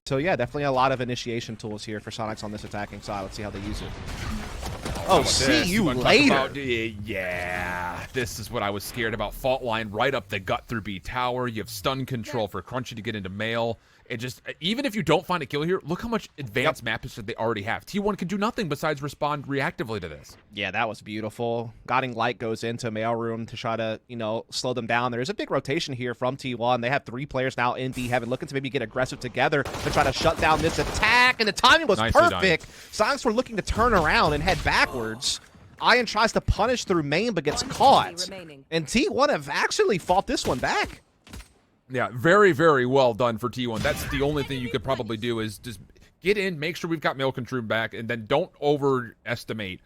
So yeah, definitely a lot of initiation tools here for Sonics on this attacking side. Let's see how they use it. Oh, see you later. Yeah, this is what I was scared about. Fault line right up the gut through B tower. You have stun control for Crunchy to get into mail. It just, even if you don't find a kill here, look how much advanced map history they already have. T1 can do nothing besides respond reactively to this. Yeah, that was beautiful. Guiding Light goes into mail room to try to, you know, slow them down. There's a big rotation here from T1. They have 3 players now in B Heaven looking to maybe get aggressive together to try to shut down this attack, and the timing was perfect. Sonics were looking to turn around and head backwards. Ian tries to punish through main but gets caught. And T1 have actually fought this one back. Yeah, very, very well done for T1. That's the only thing you could probably do is just get in, make sure we've got mail control back, and then don't overestimate,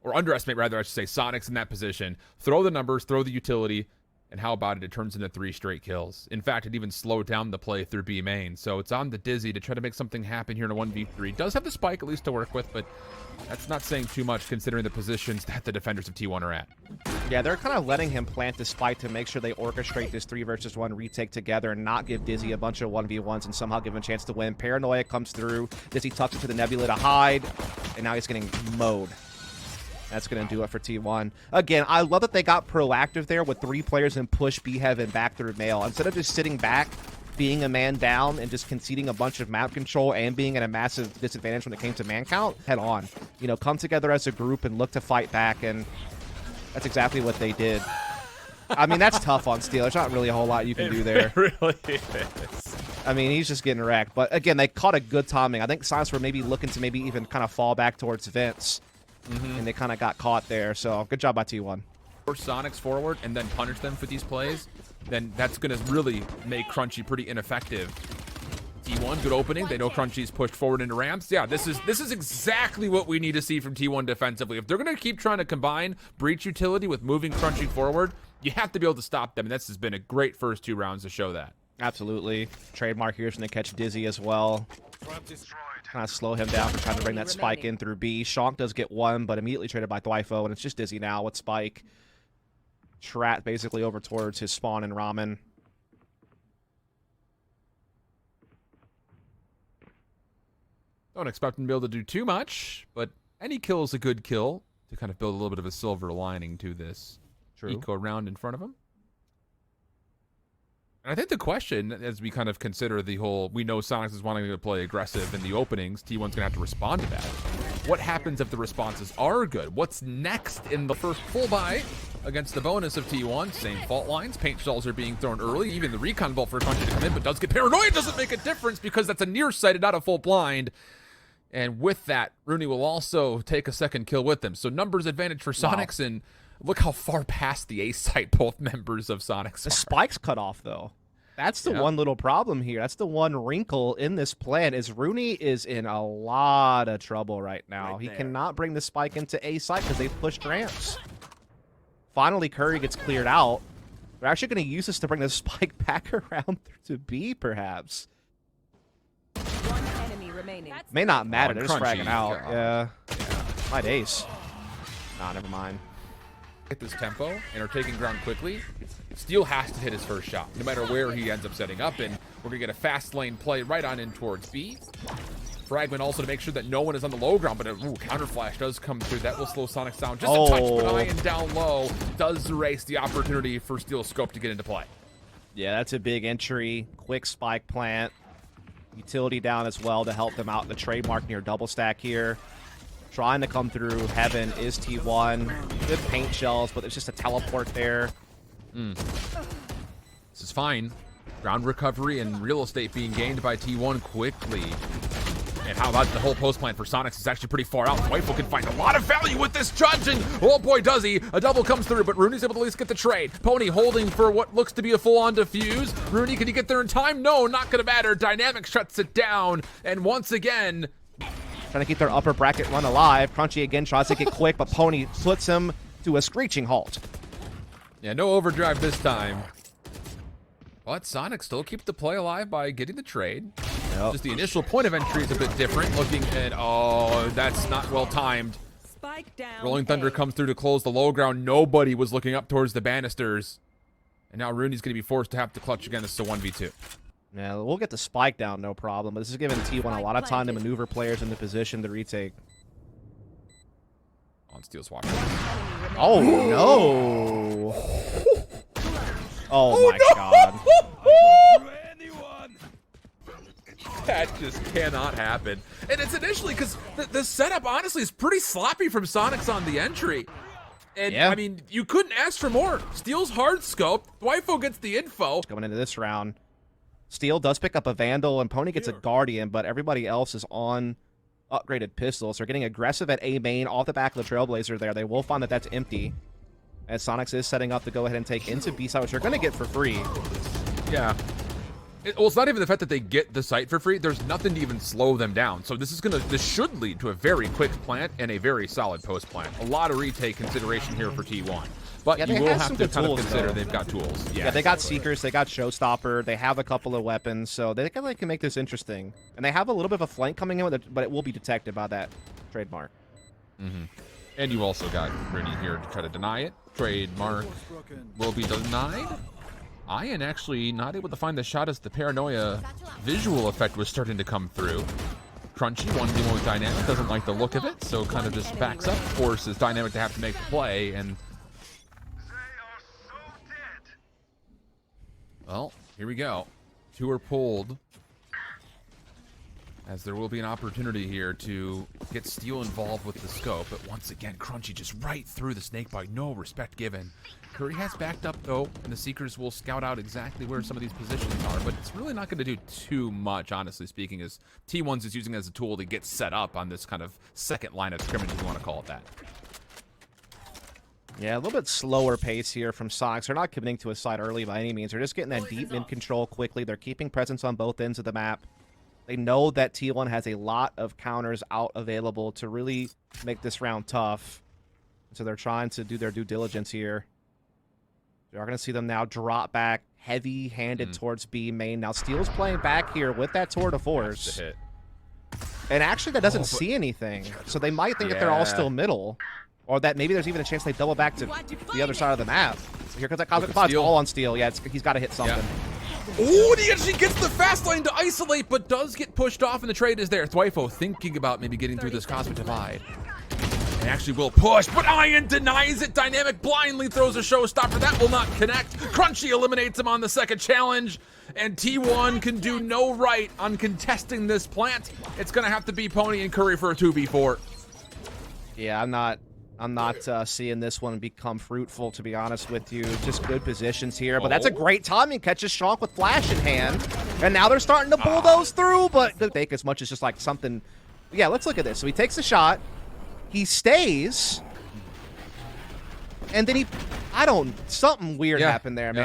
or underestimate rather, I should say, Sonics in that position. Throw the numbers, throw the utility, and how about it? It turns into 3 straight kills. In fact, it even slowed down the play through B main. So it's on the Dizzy to try to make something happen here in a 1v3. Does have the spike at least to work with, but that's not saying too much considering the positions that the defenders of T1 are at. Yeah, they're kind of letting him plant the spike to make sure they orchestrate this 3 versus 1 retake together and not give Dizzy a bunch of 1v1s and somehow give him a chance to win. Paranoia comes through. Dizzy tucks into the Nebula to hide, and now he's getting mowed. That's going to do it for T1. Again, I love that they got proactive there with 3 players and push B Heaven back through mail. Instead of just sitting back, being a man down, and just conceding a bunch of map control and being at a massive disadvantage when it came to man count, head on. You know, come together as a group and look to fight back, and that's exactly what they did. I mean, that's tough on Steel. There's not really a whole lot you can do there. It really is. I mean, he's just getting wrecked. But again, they caught a good timing. I think Science were maybe looking to maybe even kind of fall back towards Vince. And they kind of got caught there, so good job by T1. Force Sonics forward and then punish them for these plays, then that's going to really make Crunchy pretty ineffective. T1, good opening. They know Crunchy's pushed forward into ramps. Yeah, this is exactly what we need to see from T1 defensively. If they're going to keep trying to combine breach utility with moving Crunchy forward, you have to be able to stop them, and this has been a great first 2 rounds to show that. Absolutely. Trademark here's going to catch Dizzy as well. Kind of slow him down for trying to bring that spike in through B. Shonk does get 1, but immediately traded by Thwyfo, and it's just Dizzy now with Spike. Trat basically over towards his spawn in Ramen. Don't expect him to be able to do too much, but any kill is a good kill to kind of build a little bit of a silver lining to this eco round in front of him. And I think the question, as we kind of consider the whole, we know Sonics is wanting to play aggressive in the openings, T1's going to have to respond to that. What happens if the responses are good? What's next in the first full buy against the bonus of T1? Same fault lines. Paint shells are being thrown early. Even the recon bolt for Crunchy to come in, but does get Paranoia. Doesn't make a difference because that's a nearsighted, not a full blind. And with that, Rooney will also take a second kill with them. So numbers advantage for Sonics, and look how far past the A site both members of Sonics The are. spike's cut off, though. That's the one little problem here. That's the one wrinkle in this plan, is Rooney is in a lot of trouble right now. He cannot bring the spike into A site because they've pushed ramps. Finally, Curry gets cleared out. They're actually going to use this to bring the spike back around to B, perhaps. May not matter. They're just fragging out. Yeah. My days. Nah, never mind. Hit this tempo and are taking ground quickly. Steel has to hit his first shot, no matter where he ends up setting up, and we're going to get a fast lane play right on in towards B. Fragment also to make sure that no one is on the low ground, but counter flash does come through. That will slow Sonics down just a touch, but Ian down low does erase the opportunity for Steel Scope to get into play. Yeah, that's a big entry. Quick spike plant. Utility down as well to help them out. The trademark near double stack here. Trying to come through Heaven is T1. Good paint shells, but there's just a teleport there. This is fine. Ground recovery and real estate being gained by T1 quickly. And how about the whole post plan for Sonics is actually pretty far out. Thwyfo can find a lot of value with this judge, and oh boy does he. A double comes through, but Rooney's able to at least get the trade. Pony holding for what looks to be a full-on defuse. Rooney, can he get there in time? No, not gonna matter. Dynamic shuts it down, and once again, trying to keep their upper bracket run alive. Crunchy again tries to get quick, but Pony puts him to a screeching halt. Yeah, no overdrive this time. But Sonic still keeps the play alive by getting the trade. Just the initial point of entry is a bit different. Looking at, oh, that's not well timed. Spike down. Rolling Thunder A. comes through to close the low ground. Nobody was looking up towards the banisters. And now Rooney's going to be forced to have to clutch again. This is a 1v2. Yeah, we'll get the spike down, no problem. But this is giving T1 a lot of time to maneuver players into position to retake. On Steel's watching. Oh, no. Oh, my God. That just cannot happen. And it's initially because the setup, honestly, is pretty sloppy from Sonics on the entry. And, yeah. I mean, you couldn't ask for more. Steel's hard scope. Wifo gets the info. Going into this round, Steel does pick up a Vandal, and Pony gets a Guardian, but everybody else is on upgraded pistols. They're getting aggressive at A main off the back of the Trailblazer there. They will find that that's empty, as Sonics is setting up to go ahead and take into B side, which they're going to get for free. Yeah. Well, it's not even the fact that they get the site for free. There's nothing to even slow them down. So this should lead to a very quick plant and a very solid post plant. A lot of retake consideration here for T1. But Yeah, you they will have have some to good kind of tools, consider though. they've got tools. Yeah, they got Seekers, they got Showstopper, they have a couple of weapons, so they can make this interesting. And they have a little bit of a flank coming in with it, but it will be detected by that trademark. And you also got Rooney here to try to deny it. Trademark will be denied. Ian actually not able to find the shot as the paranoia visual effect was starting to come through. Crunchy, 1v1 with Dynamic, doesn't like the look of it, so kind of just backs up, forces Dynamic to have to make the play, and... Well, here we go. Two are pulled. As there will be an opportunity here to get Steel involved with the scope, but once again, Crunchy just right through the snakebite, no respect given. Curry has backed up though, and the Seekers will scout out exactly where some of these positions are, but it's really not going to do too much, honestly speaking, as T1's is using it as a tool to get set up on this kind of second line of scrimmage, if you want to call it that. Yeah, a little bit slower pace here from Sonics. They're not committing to a side early by any means. They're just getting that deep mid control quickly. They're keeping presence on both ends of the map. They know that T1 has a lot of counters out available to really make this round tough. So they're trying to do their due diligence here. We are going to see them now drop back heavy-handed towards B main. Now Steel's playing back here with that tour de force. And actually that doesn't see anything. So they might think that they're all still middle. Or that maybe there's even a chance they double back to the other side of the map. So here comes that Cosmic Pod. It's all on Steel. Yeah, he's got to hit something. Oh, and he actually gets the fast lane to isolate, but does get pushed off, and the trade is there. Thwifo thinking about maybe getting through this Cosmic Divide. And actually will push, but Ian denies it. Dynamic blindly throws a showstopper. That will not connect. Crunchy eliminates him on the second challenge, and T1 can do no right on contesting this plant. It's going to have to be Pony and Curry for a 2v4. Yeah, I'm not seeing this one become fruitful, to be honest with you. Just good positions here, but that's a great timing. Catches Shonk with flash in hand, and now they're starting to bulldoze through, but they take as much as just like something. Yeah, let's look at this. So he takes a shot, he stays, and then something weird happened there, man.